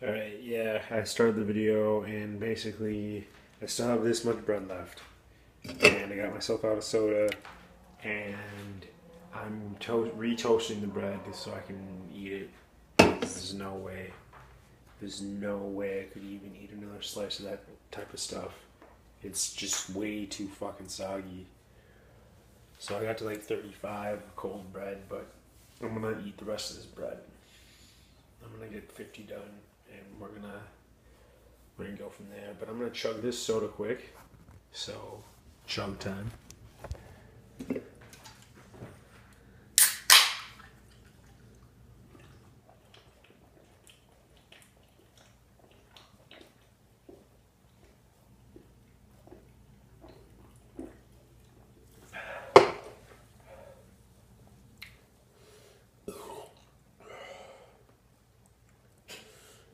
Alright, yeah, I started the video and basically I still have this much bread left. And I got myself out of soda and I'm re-toasting the bread so I can eat it. There's no way. There's no way I could even eat another slice of that type of stuff. It's just way too fucking soggy. So I got to like 35 cold bread, but I'm gonna eat the rest of this bread. I'm gonna get 50 done and we're gonna go from there. But I'm gonna chug this soda quick. So chug time.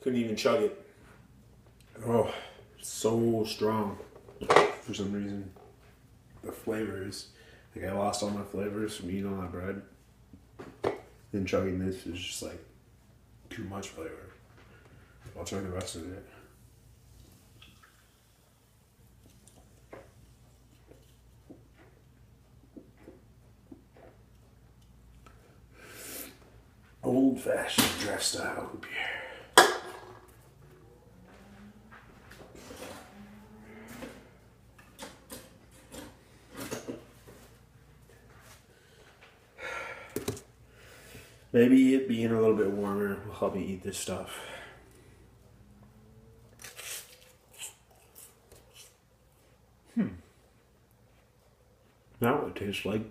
Couldn't even chug it. Oh, so strong for some reason. The flavors, like I lost all my flavors from eating all that bread. Then chugging this is just like too much flavor. I'll try the rest of it. Old fashioned draft style beer. Maybe it being a little bit warmer will help me eat this stuff. Now what it tastes like.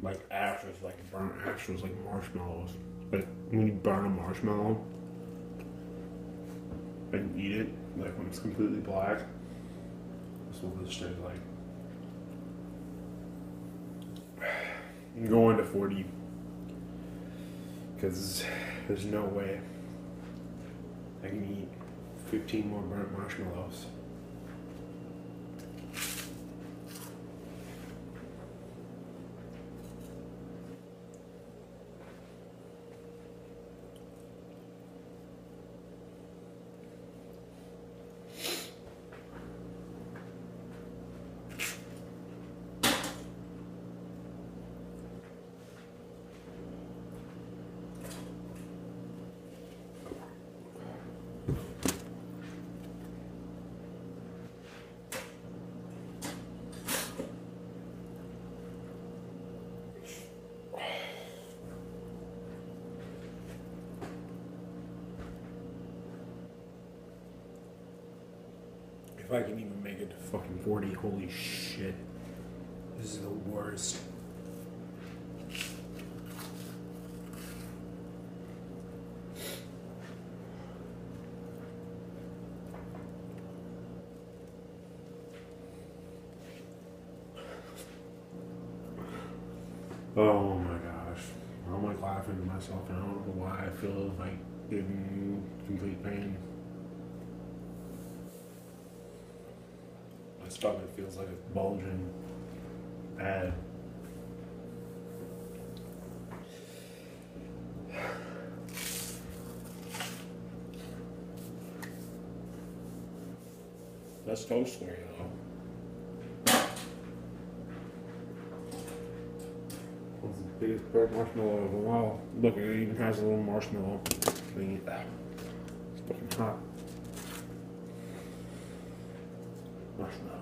Like ashes, like burnt ashes, like marshmallows. Like when you burn a marshmallow and eat it, like when it's completely black, that's what this tastes like. I'm going to 40 because there's no way I can eat 15 more burnt marshmallows. If I can even make it to fucking 40, holy shit. This is the worst. Oh my gosh. I'm like laughing to myself and I don't know why I feel like in complete pain. My stomach feels like it's bulging bad. That's toast for you though. That's the biggest burnt marshmallow of a while. Look, it even has a little marshmallow thing. It's fucking hot. Marshmallow.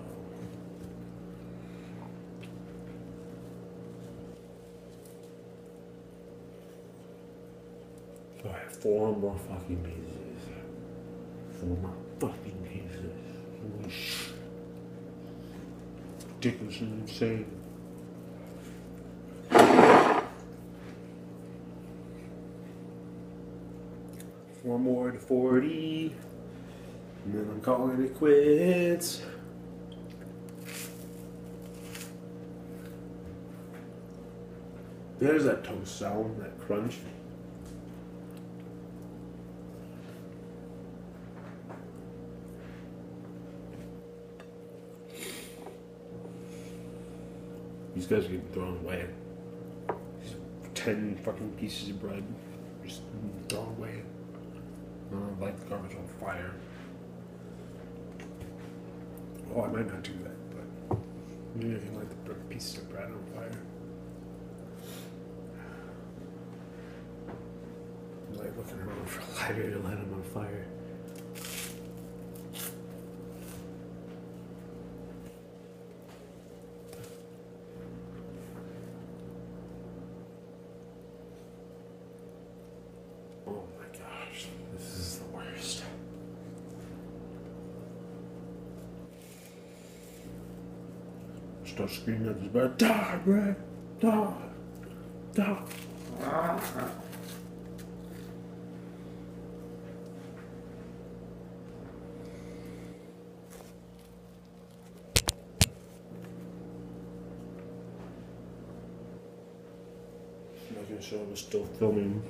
So I have 4 more fucking pieces. 4 more fucking pieces. Holy shit. Ridiculous and insane. Four more to 40. And then I'm calling it quits. There's that toast sound, that crunch. These guys are getting thrown away. 10 fucking pieces of bread just thrown away. Light the garbage on fire. Oh, I might not do that, but maybe I can light the pieces of bread on fire. I'm like looking around for a lighter to light them on fire. Oh my gosh, this is the worst. Start screaming at this bird, die, Brad, die, die. Making sure I was still filming.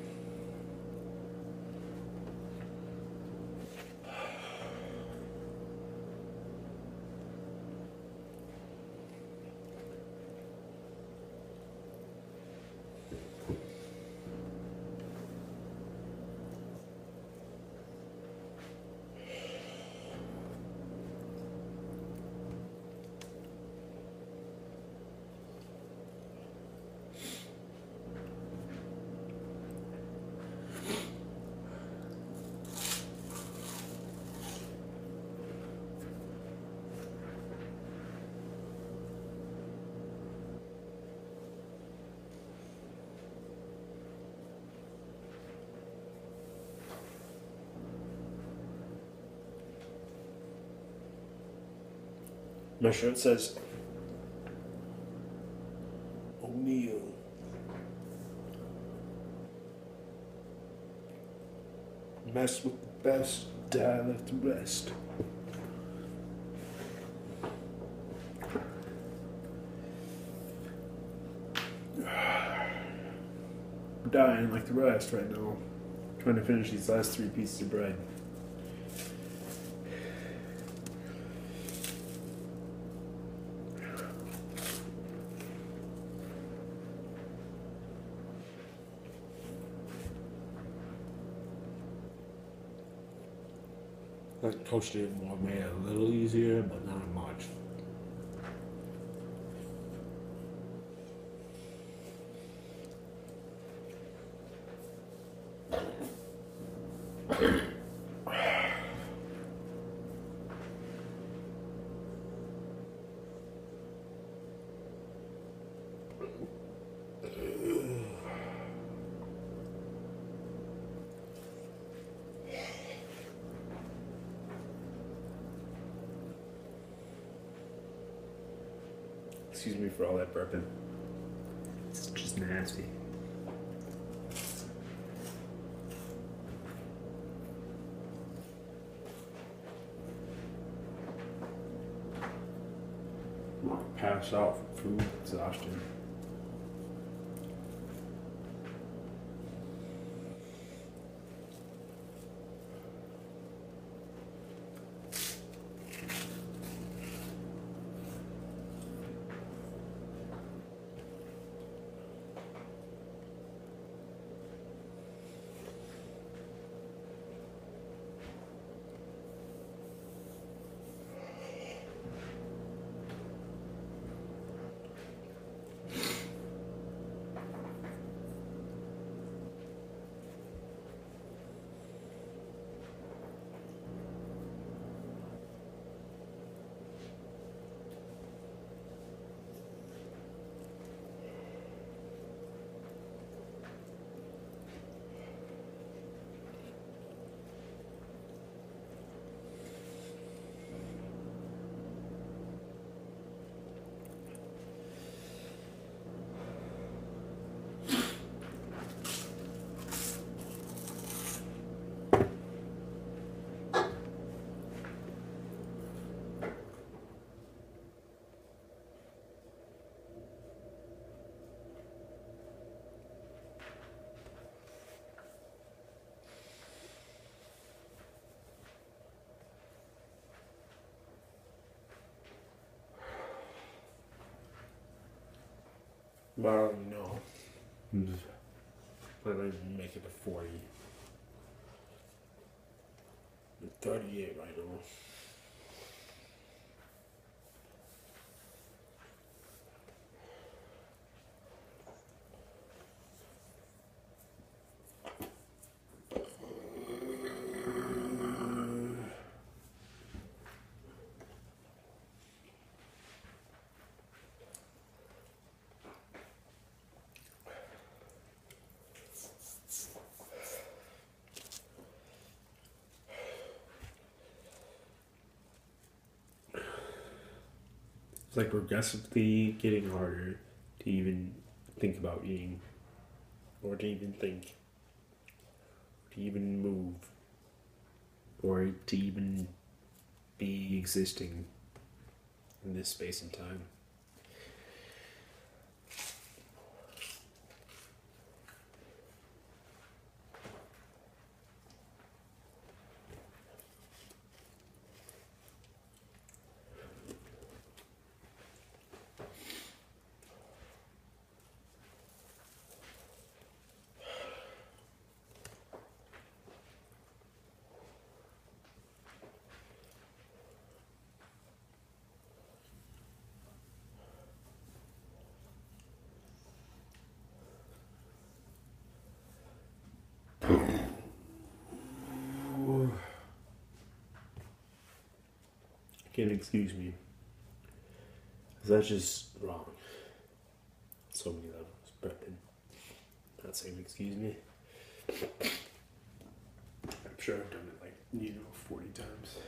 My shirt says O'Neill. Mess with the best, die left to rest. I'm dying like the rest right now. Trying to finish these last 3 pieces of bread. That toasted it more, made it a little easier, but not much. Excuse me for all that burping. It's just nasty. Pass out from food exhaustion. Well, no. Let me make it a 40. 38 right now. It's like progressively getting harder to even think about eating, or to even think, to even move, or to even be existing in this space and time. Can't excuse me, because that's just wrong. So many levels, Brendan. Not saying excuse me. I'm sure I've done it 40 times.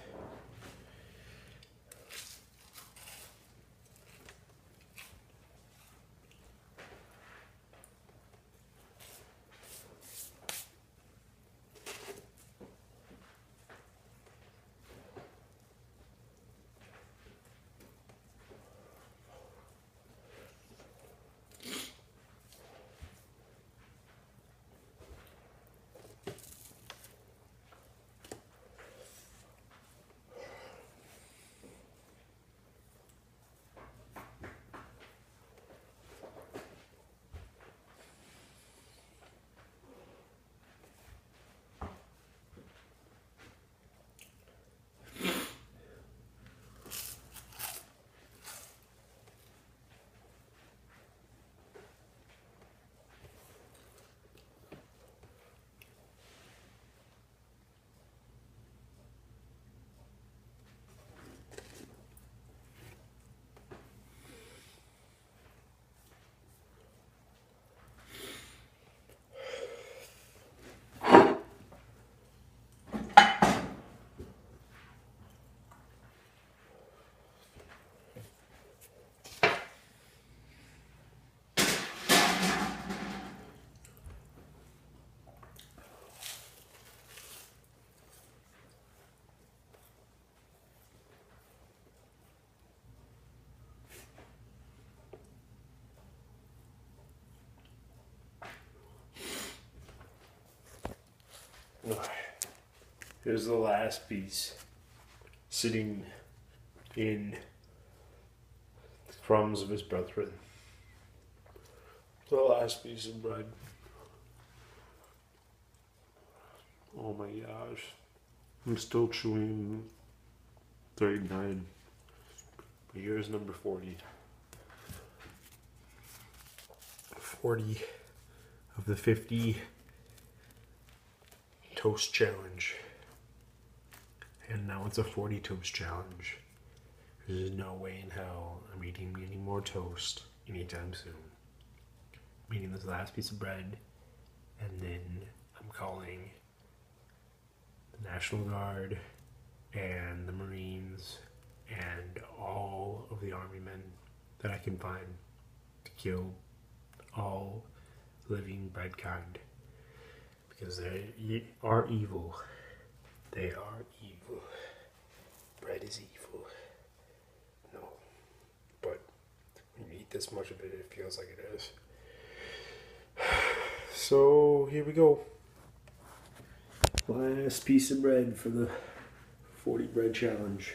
Here's the last piece, sitting in the crumbs of his brethren. The last piece of bread. Oh my gosh. I'm still chewing 39. But here's number 40. 40 of the 50 toast challenge. And now it's a 40 toast challenge. There's no way in hell I'm eating any more toast anytime soon. I'm eating this last piece of bread, and then I'm calling the National Guard and the Marines and all of the Army men that I can find to kill all living bread kind. Because they are evil. They are evil. Bread is evil. No. But when you eat this much of it, it feels like it is. So here we go. Last piece of bread for the 40 bread challenge.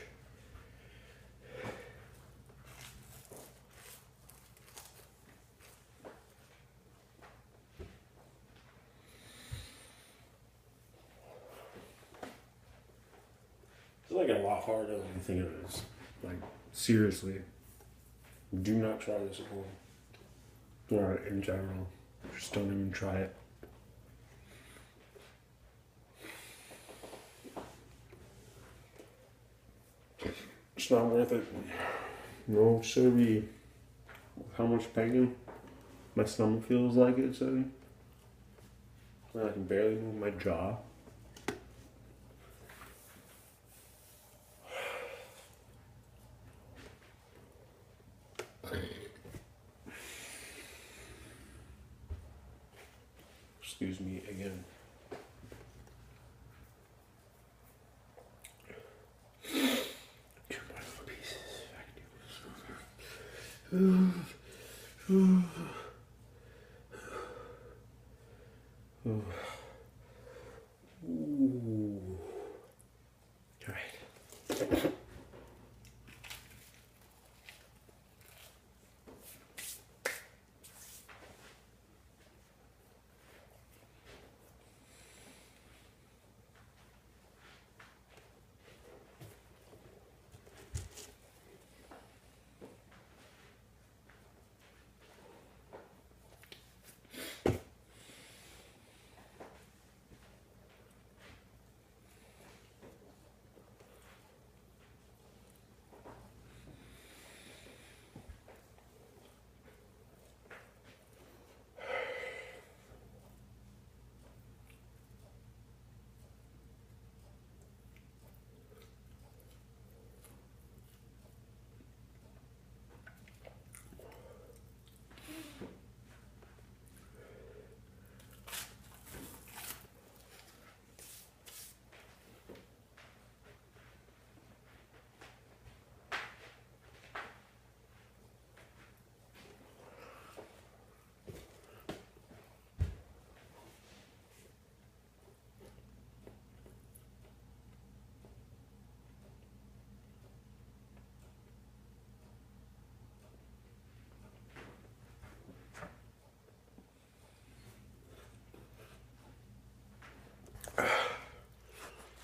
like a lot harder than you think it is. Like, seriously. Do not try this at home. Or in general. Just don't even try it. It's not worth it. No, it should be. How much bacon my stomach feels like it's in. I can barely move my jaw. Excuse me again. Two more little pieces. I can do this. Ooh. All right.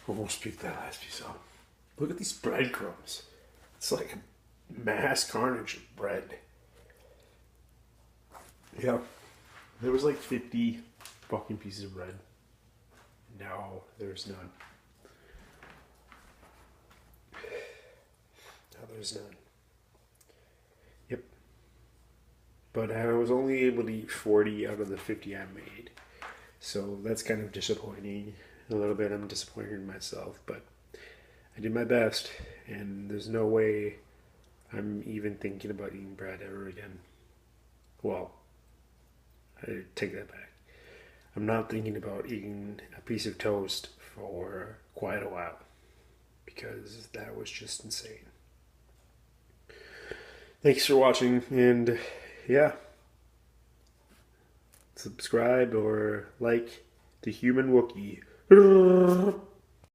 Almost picked that last piece up. Look at these breadcrumbs. It's like a mass carnage of bread. Yeah. There was like 50 fucking pieces of bread. No, there's none. No, there's none. Yep. But I was only able to eat 40 out of the 50 I made. So that's kind of disappointing. A little bit. I'm disappointed in myself, but I did my best, and there's no way I'm even thinking about eating bread ever again. Well, I take that back. I'm not thinking about eating a piece of toast for quite a while, because that was just insane. Thanks for watching, and yeah, subscribe or like The Human Wookiee.